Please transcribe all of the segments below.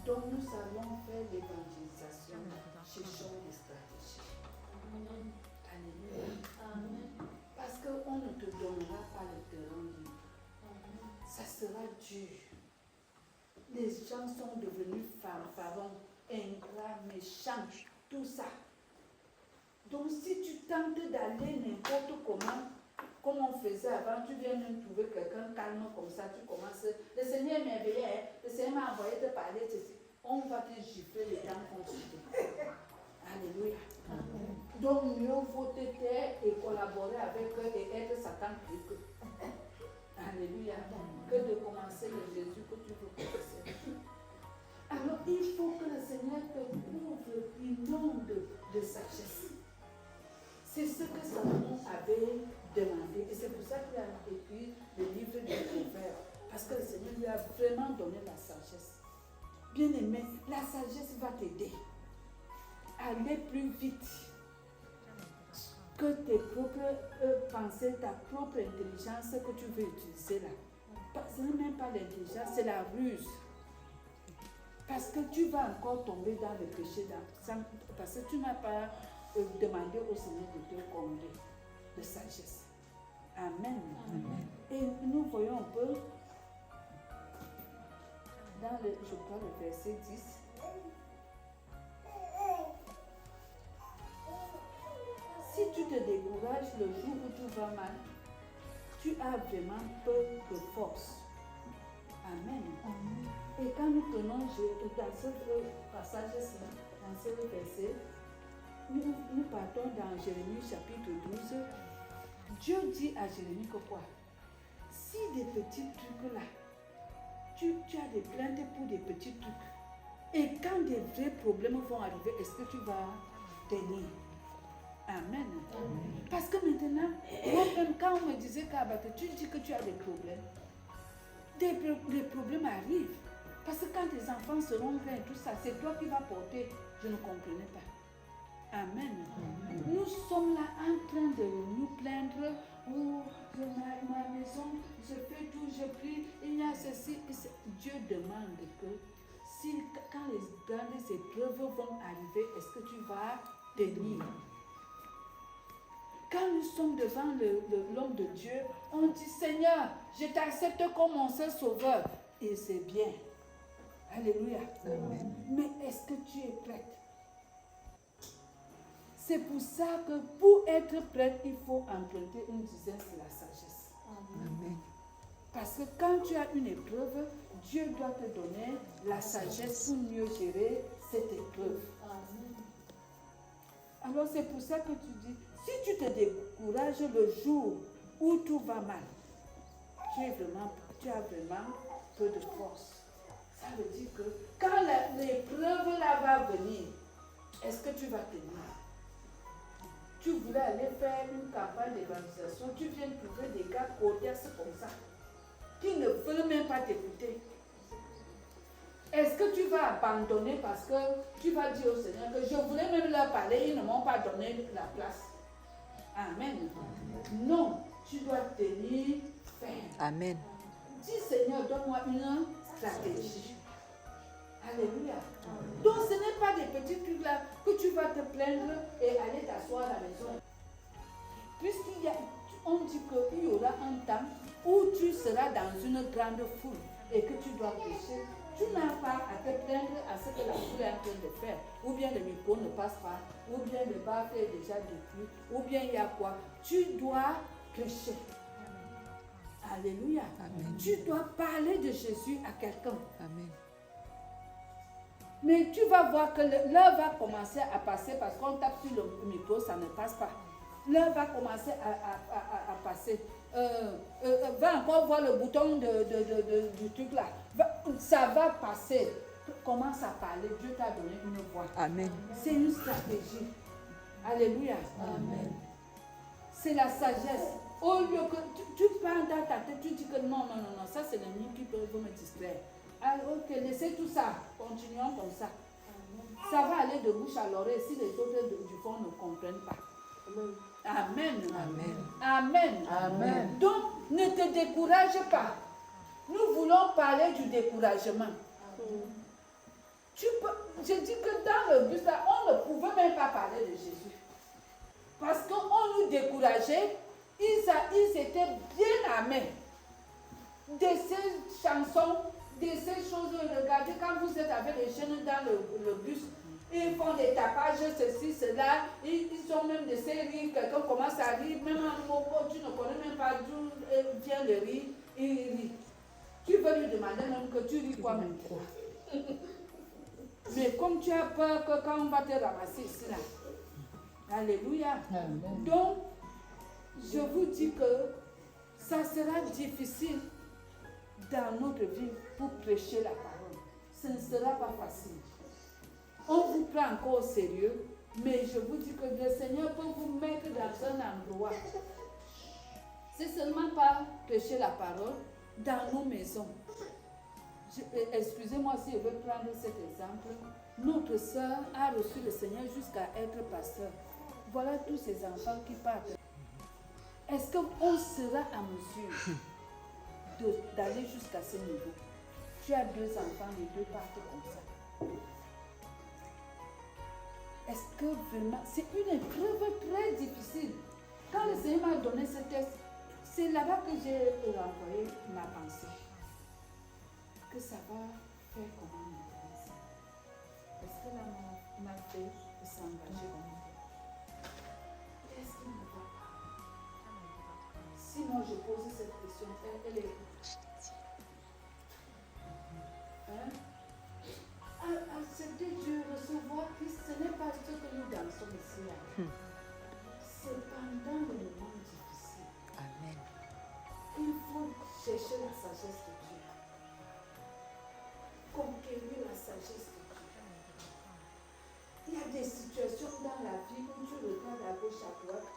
Donc nous allons faire l'évangélisation, cherchons des stratégies. Alléluia. Parce qu'on ne te donnera pas le terrain libre. Ça sera dur. Les gens sont devenus fanfarons, ingrats, méchants, tout ça. Donc si tu tentes d'aller n'importe comment, comme on faisait avant, tu viens même trouver quelqu'un calme comme ça, tu commences, le Seigneur m'a éveillé, le Seigneur m'a envoyé te parler, on va te gifler les dents contre toi. Alléluia. Donc mieux vaut te taire et collaborer avec eux et être Satan plus que. Alléluia. Que de commencer le Jésus que tu veux commencer. Alors il faut que le Seigneur te ouvre, inonde de sagesse. C'est ce que Salomon avait demandé. Et c'est pour ça qu'il a écrit le livre des Proverbes. Parce que le Seigneur lui a vraiment donné la sagesse. Bien aimé, la sagesse va t'aider à aller plus vite que tes propres pensées, ta propre intelligence que tu veux utiliser là. Ce n'est même pas l'intelligence, c'est la ruse. Parce que tu vas encore tomber dans le péché, parce que tu n'as pas demandé au Seigneur de te combler de sagesse. Amen. Amen. Et nous voyons un peu dans le, je crois, le verset 10. Si tu te décourages le jour où tout va mal, tu as vraiment peu de force. Amen. Amen. Et quand nous prenons dans ce passage-ci, dans ce verset, nous partons dans Jérémie chapitre 12. Dieu dit à Jérémie que quoi? Si des petits trucs là, tu as des plaintes pour des petits trucs, et quand des vrais problèmes vont arriver, est-ce que tu vas tenir? Amen. Amen. Parce que maintenant, moi-même, quand on me disait que tu dis que tu as des problèmes, des problèmes arrivent. Parce que quand tes enfants seront pleins et tout ça, c'est toi qui vas porter. Je ne comprenais pas. Amen. Amen. Nous sommes là en train de nous plaindre. Oh, ma maison, je fais tout, je prie, il y a ceci. Dieu demande que quand les grandes épreuves vont arriver, est-ce que tu vas tenir? Quand nous sommes devant l'homme de Dieu, on dit Seigneur, je t'accepte comme mon seul sauveur. Et c'est bien. Alléluia. Amen. Mais est-ce que tu es prête? C'est pour ça que pour être prête, il faut emprunter une dizaine de la sagesse. Amen. Parce que quand tu as une épreuve, Dieu doit te donner la sagesse pour mieux gérer cette épreuve. Amen. Alors c'est pour ça que tu dis, si tu te décourages le jour où tout va mal, tu as vraiment peu de force. Ça veut dire que quand l'épreuve là va venir, est-ce que tu vas tenir? Tu voulais aller faire une campagne d'évangélisation, tu viens trouver des gars coriaces comme ça, qui ne veulent même pas t'écouter. Est-ce que tu vas abandonner parce que tu vas dire au Seigneur que je voulais même leur parler, ils ne m'ont pas donné la place? Amen. Non, tu dois tenir ferme. Amen. Dis Seigneur, donne-moi une stratégie. Alléluia. Amen. Donc ce n'est pas des petits trucs là que tu vas te plaindre et aller t'asseoir à la maison. On dit qu'il y aura un temps où tu seras dans une grande foule et que tu dois prêcher. Tu n'as pas à te plaindre à ce que la foule est en train de faire. Ou bien le micro ne passe pas, ou bien le baffe est déjà détruit, ou bien il y a quoi. Tu dois prêcher. Alléluia. Amen. Tu dois parler de Jésus à quelqu'un. Amen. Mais tu vas voir que l'heure va commencer à passer parce qu'on tape sur le micro, ça ne passe pas. L'heure va commencer à passer. Va encore voir le bouton du truc là. Ça va passer. Commence à parler. Dieu t'a donné une voix. Amen. C'est une stratégie. Alléluia. Amen. C'est la sagesse. Au lieu que tu parles dans ta tête, tu dis que non, ça c'est l'ennemi qui peut me distraire. Alors, ok, laissez tout ça. Continuons comme ça. Amen. Ça va aller de bouche à l'oreille si les autres du fond ne comprennent pas. Amen. Amen. Amen. Amen. Donc, ne te décourage pas. Nous voulons parler du découragement. Je dis que dans le bus là, on ne pouvait même pas parler de Jésus. Parce qu'on nous décourageait, ils étaient bien armés de ces chansons, de ces choses. Regardez, quand vous êtes avec les jeunes dans le bus, ils font des tapages, ceci, cela. Ils ont même de ces rires. Quelqu'un commence à rire, même un mot que tu ne connais même pas d'où vient le rire, il rit. Tu veux lui demander même que tu ris quoi maintenant. Mais comme tu as peur que quand on va te ramasser ici là. Alléluia. Amen. Donc, je vous dis que ça sera difficile dans notre vie pour prêcher la parole. Ce ne sera pas facile. On vous prend encore au sérieux, mais je vous dis que le Seigneur peut vous mettre dans un endroit. C'est seulement pas prêcher la parole dans nos maisons. Excusez-moi si je veux prendre cet exemple. Notre sœur a reçu le Seigneur jusqu'à être pasteur. Voilà tous ces enfants qui partent. Est-ce qu'on sera à mesure d'aller jusqu'à ce niveau? Tu as 2 enfants, les 2 partent comme ça. Est-ce que vraiment... C'est une épreuve très difficile. Quand le Seigneur m'a donné ce test, c'est là-bas que j'ai renvoyé ma pensée. Que ça va faire comment une église? Est-ce que la m'a fait s'engager comme ça? Qu'est-ce qui ne va pas? Sinon, je pose cette question. Elle est... Hein? Accepter Dieu, recevoir Christ, ce n'est pas ce que nous dansons ici. C'est pendant le moment difficile. Amen. Il faut chercher la sagesse de Dieu. Conquérir la sagesse de Dieu. Il y a des situations dans la vie où tu regardes à gauche, à droite,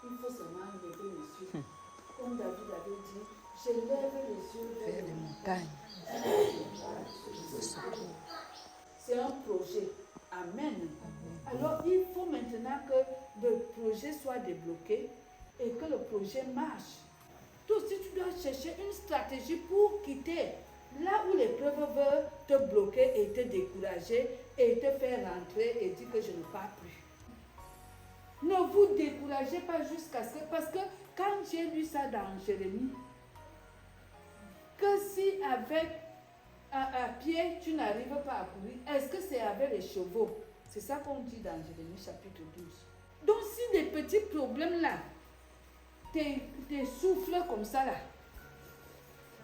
il faut seulement lever les yeux. Comme David avait dit, je lève les yeux vers les montagnes. C'est un projet. Amen. Alors il faut maintenant que le projet soit débloqué et que le projet marche. Toi aussi tu dois chercher une stratégie pour quitter là où l'épreuve veut te bloquer et te décourager et te faire rentrer et dire que je ne pars plus. Ne vous découragez pas jusqu'à ce que... Parce que quand j'ai lu ça dans Jérémie, que si avec à pied tu n'arrives pas à courir, est-ce que c'est avec les chevaux? C'est ça qu'on dit dans Jérémie chapitre 12. Donc si les petits problèmes là te soufflent comme ça là,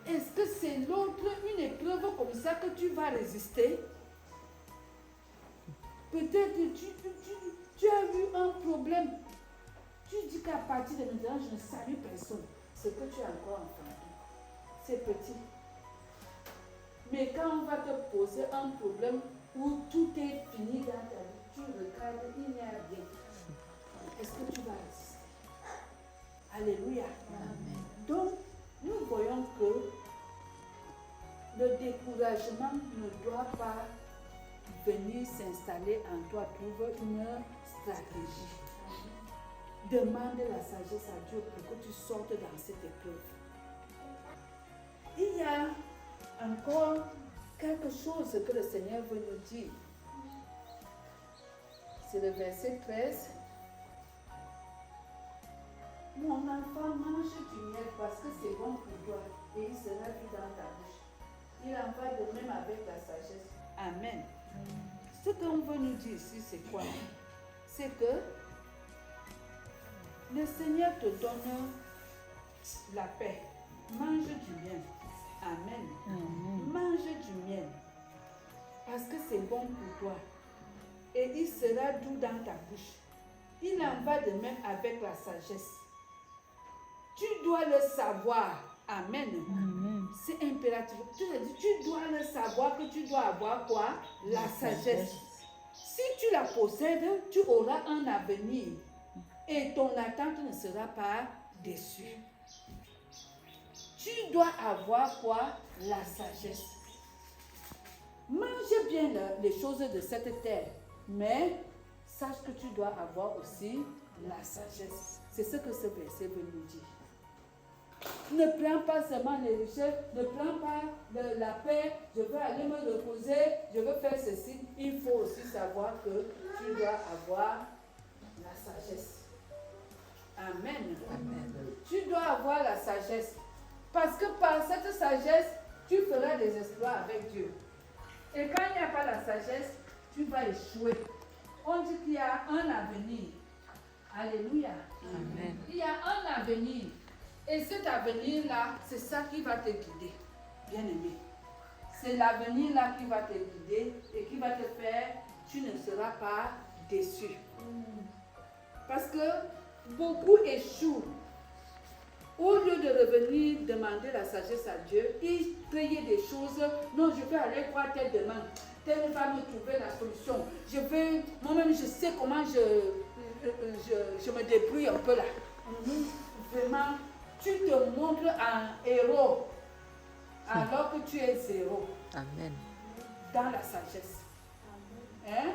est-ce que c'est l'autre, une épreuve comme ça que tu vas résister? Peut-être que tu as eu un problème. Tu dis qu'à partir de maintenant, je ne salue personne. C'est que tu as encore entendu. C'est petit. Mais quand on va te poser un problème où tout est fini dans ta vie, tu regardes, il n'y a rien. Est-ce que tu vas résister? Alléluia. Amen. Donc, nous voyons que le découragement ne doit pas venir s'installer en toi. Trouve une stratégie. Demande la sagesse à Dieu pour que tu sortes dans cette épreuve. Il y a encore quelque chose que le Seigneur veut nous dire. C'est le verset 13. Mon enfant, mange du miel parce que c'est bon pour toi et il sera vu dans ta bouche. Il en va de même avec la sagesse. Amen. Ce qu'on veut nous dire ici, c'est quoi? C'est que le Seigneur te donne la paix. Mange du miel. Amen. Mange du miel. Parce que c'est bon pour toi. Et il sera doux dans ta bouche. Il en va de même avec la sagesse. Tu dois le savoir. Amen. C'est impératif. Tu dois le savoir que tu dois avoir quoi? La sagesse. Si tu la possèdes, tu auras un avenir. Et ton attente ne sera pas déçue. Tu dois avoir quoi? La sagesse. Mange bien les choses de cette terre, mais sache que tu dois avoir aussi la sagesse. C'est ce que ce verset veut nous dire. Ne prends pas seulement les richesses, ne prends pas la paix, je veux aller me reposer, je veux faire ceci. Il faut aussi savoir que tu dois avoir la sagesse. Amen. Amen. Tu dois avoir la sagesse. Parce que par cette sagesse, tu feras des exploits avec Dieu. Et quand il n'y a pas la sagesse, tu vas échouer. On dit qu'il y a un avenir. Alléluia. Amen. Il y a un avenir. Et cet avenir-là, c'est ça qui va te guider, bien-aimé. C'est l'avenir-là qui va te guider et qui va te faire, tu ne seras pas déçu. Parce que beaucoup échouent. Au lieu de revenir demander la sagesse à Dieu, ils créent des choses. Non, je vais aller voir telle demande. Telle va me trouver la solution. Je vais, moi-même, je sais comment je me débrouille un peu là. Vraiment, tu te montres un héros alors que tu es zéro. Amen. Dans la sagesse. Hein?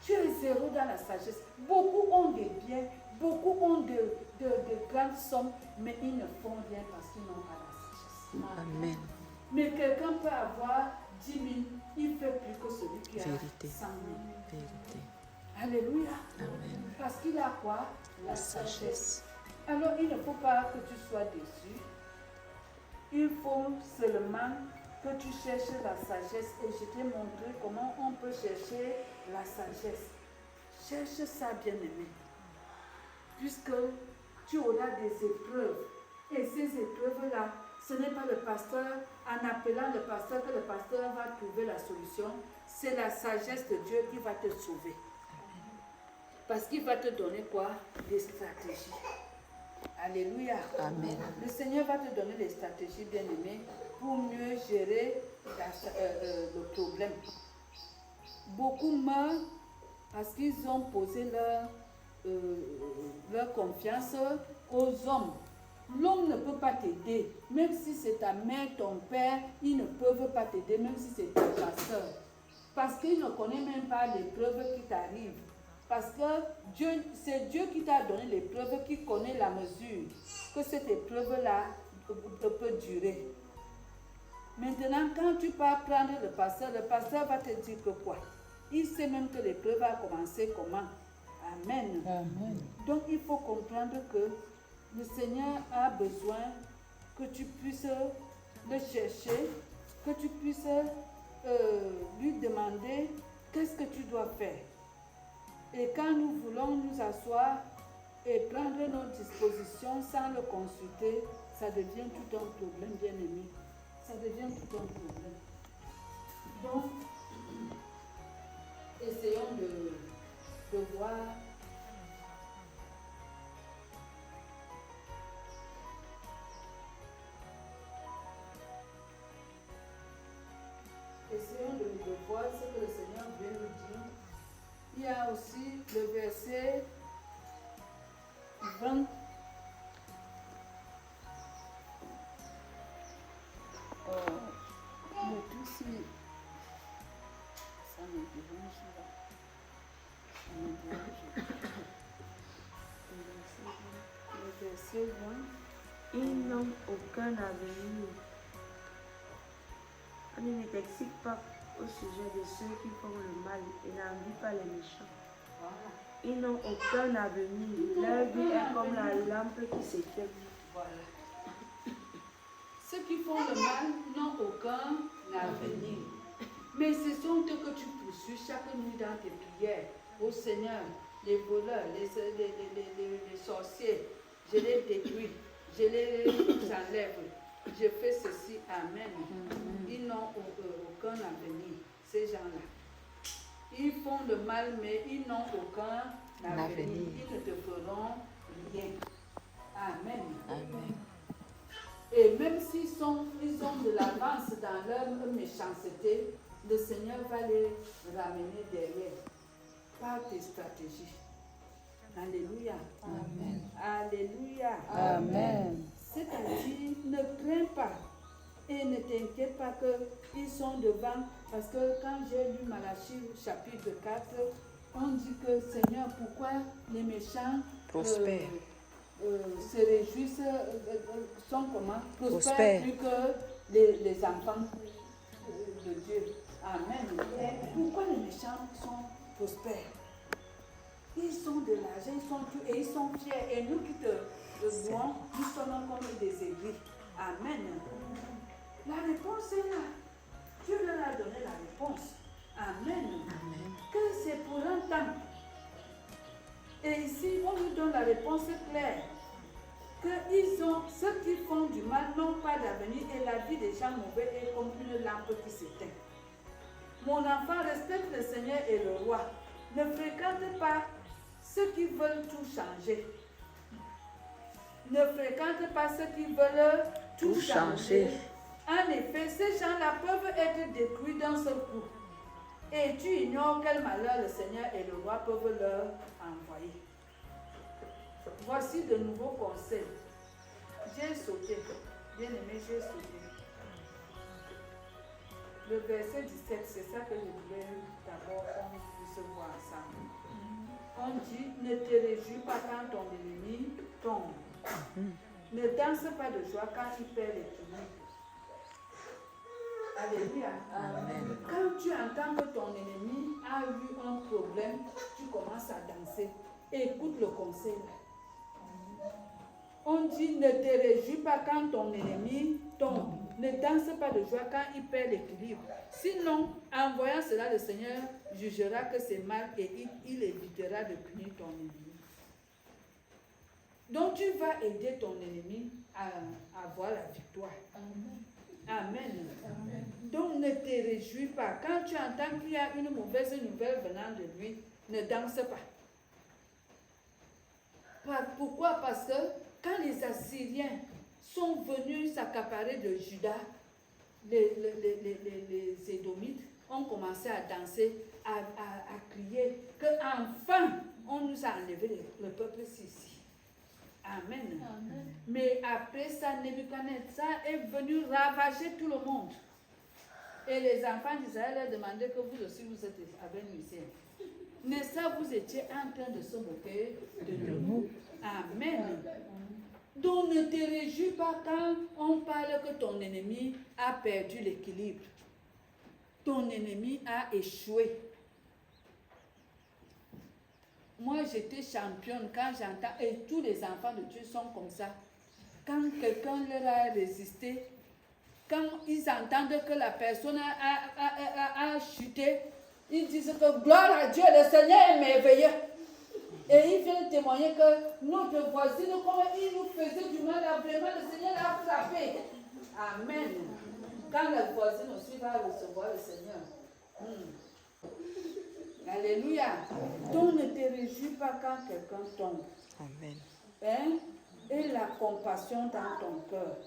Tu es zéro dans la sagesse. Beaucoup ont des biens, beaucoup ont de grandes sommes, mais ils ne font rien parce qu'ils n'ont pas la sagesse. Amen. Mais quelqu'un peut avoir 10 000, il fait plus que celui qui Vérité. a 100 000. Vérité. Alléluia. Amen. Parce qu'il a quoi? La sagesse. Alors il ne faut pas que tu sois déçu. Il faut seulement que tu cherches la sagesse. Et je t'ai montré comment on peut chercher la sagesse. Cherche ça, bien-aimé. Puisque tu auras des épreuves. Et ces épreuves-là, ce n'est pas le pasteur, en appelant le pasteur, que le pasteur va trouver la solution. C'est la sagesse de Dieu qui va te sauver. Parce qu'il va te donner quoi? Des stratégies. Alléluia. Amen. Le Seigneur va te donner des stratégies, bien-aimées, pour mieux gérer le problème. Beaucoup meurent parce qu'ils ont posé leur confiance aux hommes. L'homme ne peut pas t'aider, même si c'est ta mère, ton père, ils ne peuvent pas t'aider, même si c'est ton pasteur. Parce qu'il ne connaît même pas l'épreuve qui t'arrive. Parce que c'est Dieu qui t'a donné l'épreuve, qui connaît la mesure que cette épreuve-là peut durer. Maintenant, quand tu pars prendre le pasteur va te dire que quoi? Il sait même que l'épreuve a commencé comment? Amen. Amen. Donc, il faut comprendre que le Seigneur a besoin que tu puisses le chercher, que tu puisses lui demander qu'est-ce que tu dois faire. Et quand nous voulons nous asseoir et prendre nos dispositions sans le consulter, ça devient tout un problème, bien-aimé. Ça devient tout un problème. Donc, essayons de voir. Essayons de voir ce que le Seigneur veut nous dire. Il y a aussi le verset 20. Mais tout si ça me dérange là. Ça me dérange. Le verset 20. Ils n'ont aucun avenir. On ne t'excite pas au sujet de ceux qui font le mal et n'envie pas les méchants. Voilà. Ils n'ont aucun avenir. Leur vie est comme la lampe qui s'éteint. Voilà. Ceux qui font le mal n'ont aucun avenir. Mais ce sont eux que tu poursuis chaque nuit dans tes prières. Ô Seigneur, les voleurs, les sorciers, je les détruis, je les enlève. Je fais ceci, amen. Ils n'ont aucun avenir, ces gens-là. Ils font le mal, mais ils n'ont aucun avenir. Ils ne te feront rien. Amen. Amen. Et même s'ils ont de l'avance dans leur méchanceté, le Seigneur va les ramener derrière par tes stratégies. Alléluia. Amen. Alléluia. Amen. C'est-à-dire, ne crains pas et ne t'inquiète pas qu'ils sont devant. Parce que quand j'ai lu Malachie chapitre 4, on dit que Seigneur, pourquoi les méchants Prospèrent. se réjouissent, sont comment? Prospèrent Prospères. plus que les enfants de Dieu. Amen. Et pourquoi les méchants sont prospères? Ils ont de l'argent, ils sont tout et ils sont fiers. Et nous qui te louons, nous sommes comme des aiguilles. Amen. La réponse est là. Dieu leur a donné la réponse. Amen. Amen. Que c'est pour un temps. Et ici, on nous donne la réponse claire. Que ils ont, ceux qui font du mal n'ont pas d'avenir et la vie des gens mauvais est comme une lampe qui s'éteint. Mon enfant, respecte le Seigneur et le roi. Ne fréquente pas ceux qui veulent tout changer. Ne fréquente pas ceux qui veulent tout changer. En effet, ces gens-là peuvent être détruits d'un seul coup. Et tu ignores quel malheur le Seigneur et le roi peuvent leur envoyer. Voici de nouveaux conseils. J'ai sauté. Bien aimé, j'ai sauté. Le verset 17, c'est ça que je voulais d'abord qu'on puisse voir ensemble. On dit, ne te réjouis pas quand ton ennemi tombe. Ne danse pas de joie quand il perd l'équilibre. Alléluia. Amen. Quand tu entends que ton ennemi a eu un problème, tu commences à danser. Écoute le conseil. On dit, ne te réjouis pas quand ton ennemi tombe. Ne danse pas de joie quand il perd l'équilibre. Sinon, en voyant cela, le Seigneur jugera que c'est mal et il évitera de punir ton ennemi. Donc tu vas aider ton ennemi à avoir la victoire. Amen. Amen. Amen. Donc ne te réjouis pas. Quand tu entends qu'il y a une mauvaise nouvelle venant de lui, ne danse pas. Pourquoi? Parce que quand les Assyriens sont venus s'accaparer de Juda, les Édomites ont commencé à danser, à crier qu'enfin on nous a enlevé le peuple ici. Amen. Amen. Mais après ça, Nebuchadnezzar est venu ravager tout le monde. Et les enfants d'Israël leur demandaient que vous aussi vous êtes avec nous ici. N'est-ce pas, vous étiez en train de se moquer de nous. Amen. Donc ne te réjouis pas quand on parle que ton ennemi a perdu l'équilibre. Ton ennemi a échoué. Moi, j'étais championne quand j'entends, et tous les enfants de Dieu sont comme ça. Quand quelqu'un leur a résisté, quand ils entendent que la personne a chuté, ils disent que gloire à Dieu, le Seigneur est merveilleux. Et ils viennent témoigner que notre voisine, comme il nous faisait du mal, vraiment le Seigneur l'a frappé. Amen. Quand la voisine aussi va recevoir le Seigneur. Alléluia. Donc ne te réjouis pas quand quelqu'un tombe. Amen. Hein? Et la compassion dans ton cœur.